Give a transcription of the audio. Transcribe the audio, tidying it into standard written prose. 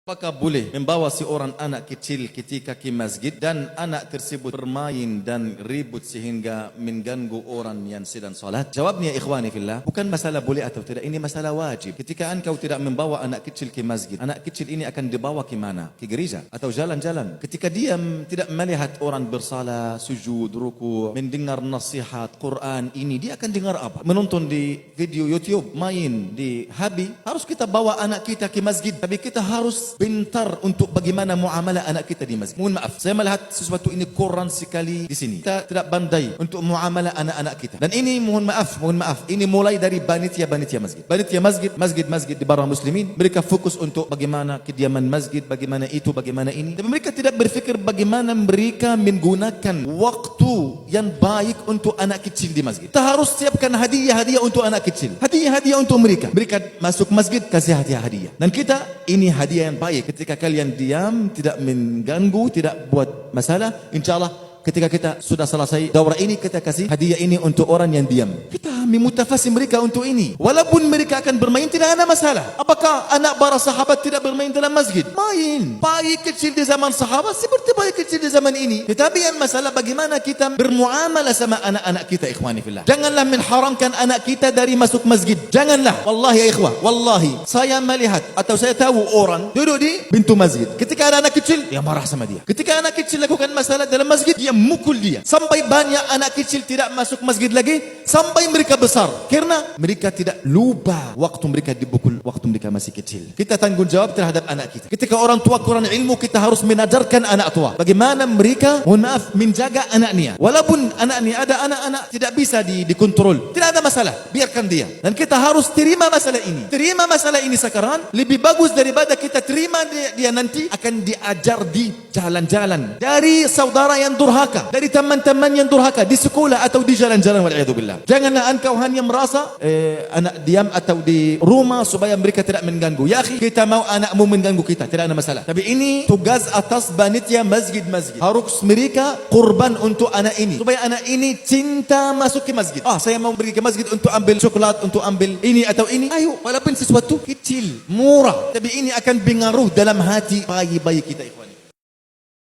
Apakah boleh membawa seorang anak kecil ketika ke masjid dan anak tersebut bermain dan ribut sehingga mengganggu orang yang sedang salat? Jawabnya ikhwani fillah, bukan masalah boleh atau tidak, ini masalah wajib. Ketika engkau tidak membawa anak kecil ke masjid, anak kecil ini akan dibawa ke mana? Ke gereja atau jalan-jalan. Ketika dia tidak melihat orang bersalah, sujud, ruku, mendengar nasihat, Quran, ini dia akan dengar apa? Menonton di video YouTube, main di habi. Harus kita bawa anak kita ke masjid, tapi kita harus pintar untuk bagaimana muamalah anak kita di masjid. Mohon maaf, saya melihat sesuatu ini kurang sekali di sini. Kita tidak pandai untuk muamalah anak-anak kita. Dan ini mohon maaf, ini mulai dari panitia masjid. Panitia masjid di barang muslimin, mereka fokus untuk bagaimana kediaman masjid, bagaimana itu, bagaimana ini. Tapi mereka tidak berfikir bagaimana mereka menggunakan waktu yang baik untuk anak kecil di masjid. Kita harus siapkan hadiah-hadiah untuk anak kecil. Hadiah-hadiah untuk mereka. Mereka masuk masjid, kasih hadiah-hadiah. Dan kita, ini hadiah yang baik. Ketika kalian diam, tidak mengganggu, tidak buat masalah, insyaAllah ketika kita sudah selesai daurah ini, kita kasih hadiah ini untuk orang yang diam. Kita memutafasi mereka untuk ini. Walaupun mereka akan bermain, tidak ada masalah. Apakah anak para sahabat tidak bermain dalam masjid? Main. Bayi kecil di zaman sahabat seperti bayi kecil di zaman ini. Tetapi yang masalah bagaimana kita bermuamalah sama anak-anak kita, ikhwani fillah. Janganlah mengharamkan anak kita dari masuk masjid. Janganlah. Wallahi ya ikhwah, wallahi saya melihat atau saya tahu orang duduk di pintu masjid. Ketika ada anak kecil, dia marah sama dia. Ketika anak kecil lakukan masalah dalam masjid, dia mukul dia. Sampai banyak anak kecil tidak masuk masjid lagi sampai mereka besar. Karena mereka tidak lupa waktu mereka dipukul waktu mereka masih kecil. Kita tanggung jawab terhadap anak kita. Ketika orang tua kurang ilmu, kita harus menajarkan anak tua bagaimana mereka, mohon maaf, menjaga anaknya. Walaupun anaknya ada anak-anak tidak bisa dikontrol, tidak ada masalah, biarkan dia. Dan kita harus terima masalah ini. Terima masalah ini sekarang lebih bagus daripada kita terima dia nanti akan diajar di jalan-jalan dari saudara yang durhaka, dari teman-teman yang durhaka di sekolah atau di jalan-jalan, wal'iyadzubillah. Janganlah engkau hanya merasa anak diam atau di rumah supaya mereka tidak mengganggu. Ya akhi, kita mau anakmu mengganggu kita, tidak ada masalah. Tapi ini tugas atas panitia masjid-masjid. Harus mereka kurban untuk anak ini supaya anak ini cinta masuk ke masjid. Saya mau pergi ke masjid untuk ambil coklat, untuk ambil ini atau ini. Ayo, walaupun sesuatu kecil, murah, tapi ini akan pengaruh dalam hati bayi-bayi kita.